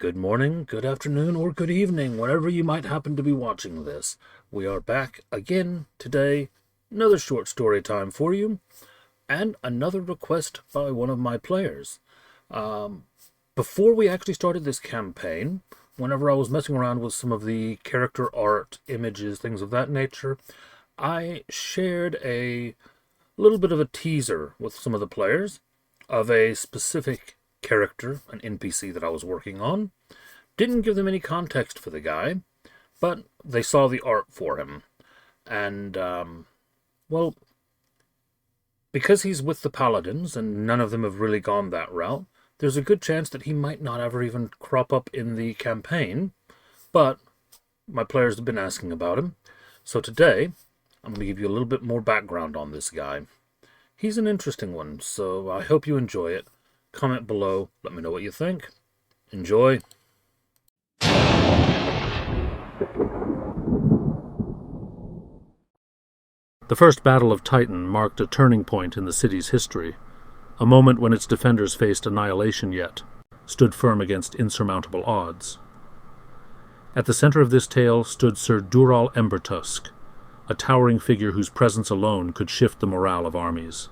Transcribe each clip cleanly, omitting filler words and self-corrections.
Good morning, good afternoon, or good evening, whenever you might happen to be watching this. We are back again today. Another short story time for you, and another request by one of my players. Before we actually started this campaign, whenever I was messing around with some of the character art, images, things of that nature, I shared a little bit of a teaser with some of the players of a specific character, an NPC that I was working on. Didn't give them any context for the guy, but they saw the art for him. And, well, because he's with the Paladins, and none of them have really gone that route, there's a good chance that he might not ever even crop up in the campaign, but my players have been asking about him. So today, I'm going to give you a little bit more background on this guy. He's an interesting one, so I hope you enjoy it. Comment below, let me know what you think. Enjoy. The First Battle of Titan marked a turning point in the city's history, a moment when its defenders faced annihilation yet stood firm against insurmountable odds. At the center of this tale stood Sir Dural Embertusk, a towering figure whose presence alone could shift the morale of armies.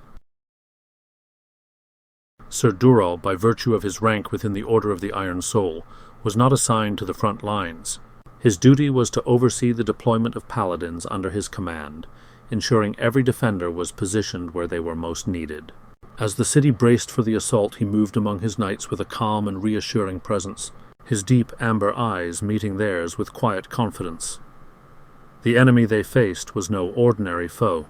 Sir Dural, by virtue of his rank within the Order of the Iron Soul, was not assigned to the front lines. His duty was to oversee the deployment of paladins under his command, ensuring every defender was positioned where they were most needed. As the city braced for the assault, he moved among his knights with a calm and reassuring presence, his deep amber eyes meeting theirs with quiet confidence. The enemy they faced was no ordinary foe.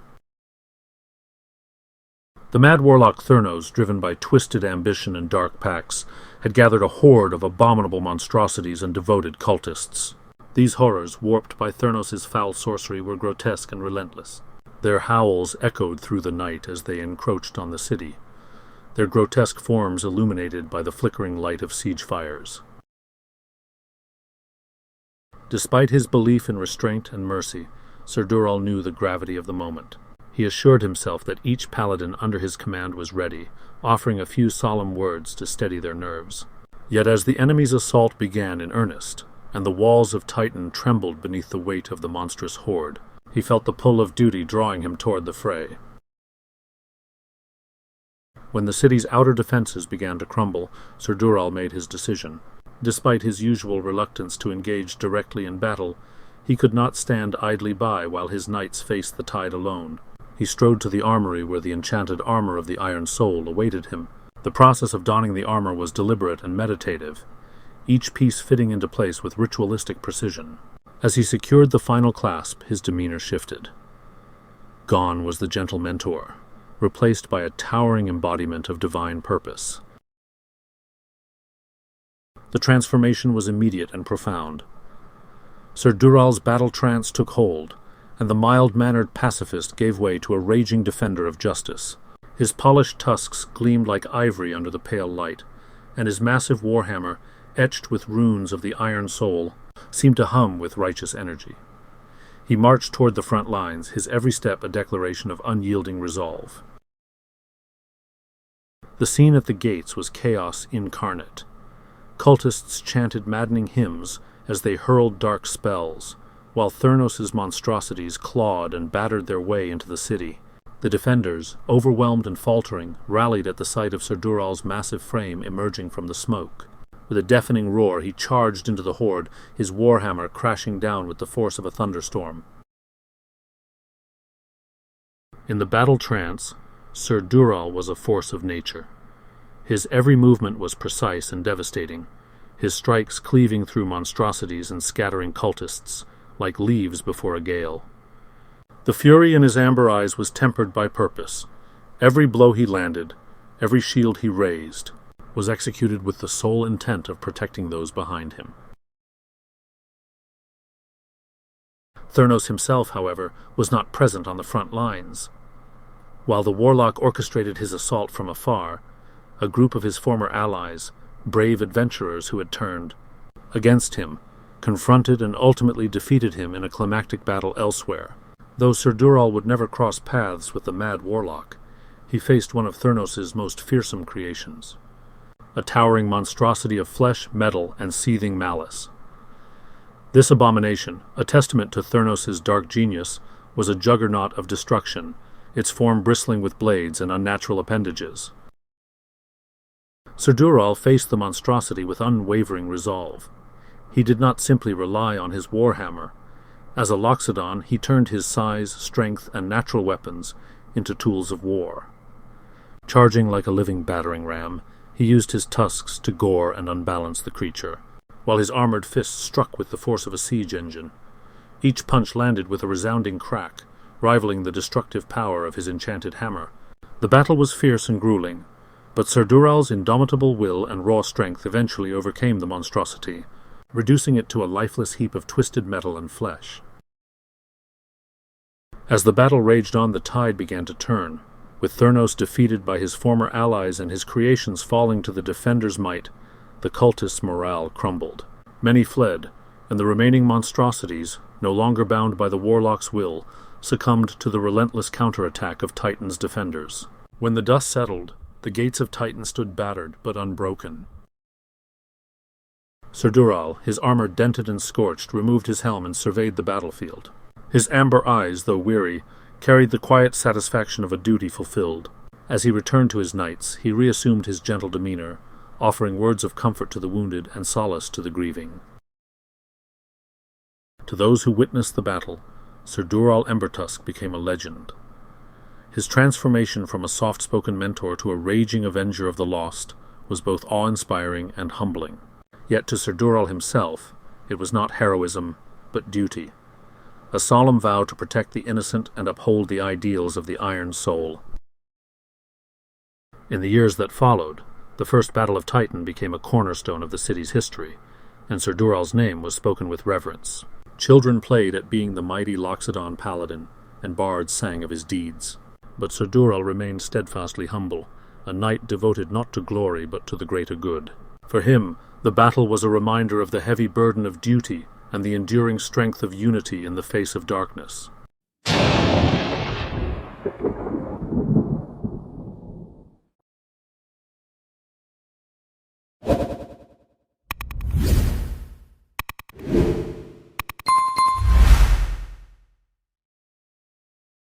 The mad warlock Thurnos, driven by twisted ambition and dark pacts, had gathered a horde of abominable monstrosities and devoted cultists. These horrors, warped by Thurnos' foul sorcery, were grotesque and relentless. Their howls echoed through the night as they encroached on the city, their grotesque forms illuminated by the flickering light of siege fires. Despite his belief in restraint and mercy, Sir Dural knew the gravity of the moment. He assured himself that each paladin under his command was ready, offering a few solemn words to steady their nerves. Yet as the enemy's assault began in earnest, and the walls of Titan trembled beneath the weight of the monstrous horde, he felt the pull of duty drawing him toward the fray. When the city's outer defenses began to crumble, Sir Dural made his decision. Despite his usual reluctance to engage directly in battle, he could not stand idly by while his knights faced the tide alone. He strode to the armory where the enchanted armor of the Iron Soul awaited him. The process of donning the armor was deliberate and meditative, each piece fitting into place with ritualistic precision. As he secured the final clasp, his demeanor shifted. Gone was the gentle mentor, replaced by a towering embodiment of divine purpose. The transformation was immediate and profound. Sir Dural's battle trance took hold, and the mild-mannered pacifist gave way to a raging defender of justice. His polished tusks gleamed like ivory under the pale light, and his massive warhammer, etched with runes of the Iron Soul, seemed to hum with righteous energy. He marched toward the front lines, his every step a declaration of unyielding resolve. The scene at the gates was chaos incarnate. Cultists chanted maddening hymns as they hurled dark spells, while Thurnos' monstrosities clawed and battered their way into the city. The defenders, overwhelmed and faltering, rallied at the sight of Sir Dural's massive frame emerging from the smoke. With a deafening roar, he charged into the horde, his warhammer crashing down with the force of a thunderstorm. In the battle trance, Sir Dural was a force of nature. His every movement was precise and devastating, his strikes cleaving through monstrosities and scattering cultists, like leaves before a gale. The fury in his amber eyes was tempered by purpose. Every blow he landed, every shield he raised, was executed with the sole intent of protecting those behind him. Thurnos himself, however, was not present on the front lines. While the warlock orchestrated his assault from afar, a group of his former allies, brave adventurers who had turned against him, confronted and ultimately defeated him in a climactic battle elsewhere. Though Sir Dural would never cross paths with the mad warlock, he faced one of Thurnos' most fearsome creations. a towering monstrosity of flesh, metal, and seething malice. This abomination, a testament to Thurnos' dark genius, was a juggernaut of destruction, its form bristling with blades and unnatural appendages. Sir Dural faced the monstrosity with unwavering resolve. He did not simply rely on his warhammer. As a Loxodon, he turned his size, strength, and natural weapons into tools of war. Charging like a living battering ram, he used his tusks to gore and unbalance the creature, while his armored fists struck with the force of a siege engine. Each punch landed with a resounding crack, rivaling the destructive power of his enchanted hammer. The battle was fierce and grueling, but Sir Dural's indomitable will and raw strength eventually overcame the monstrosity, reducing it to a lifeless heap of twisted metal and flesh. As the battle raged on, the tide began to turn. With Thurnos defeated by his former allies and his creations falling to the defenders' might, the cultists' morale crumbled. Many fled, and the remaining monstrosities, no longer bound by the warlock's will, succumbed to the relentless counterattack of Titan's defenders. When the dust settled, the gates of Titan stood battered but unbroken. Sir Dural, his armor dented and scorched, removed his helm and surveyed the battlefield. His amber eyes, though weary, carried the quiet satisfaction of a duty fulfilled. As he returned to his knights, he reassumed his gentle demeanor, offering words of comfort to the wounded and solace to the grieving. To those who witnessed the battle, Sir Dural Embertusk became a legend. His transformation from a soft-spoken mentor to a raging avenger of the lost was both awe-inspiring and humbling. Yet to Sir Dural himself, it was not heroism, but duty. A solemn vow to protect the innocent and uphold the ideals of the Iron Soul. In the years that followed, the First Battle of Titan became a cornerstone of the city's history, and Sir Dural's name was spoken with reverence. Children played at being the mighty Loxodon Paladin, and bards sang of his deeds. But Sir Dural remained steadfastly humble, a knight devoted not to glory but to the greater good. For him, the battle was a reminder of the heavy burden of duty and the enduring strength of unity in the face of darkness.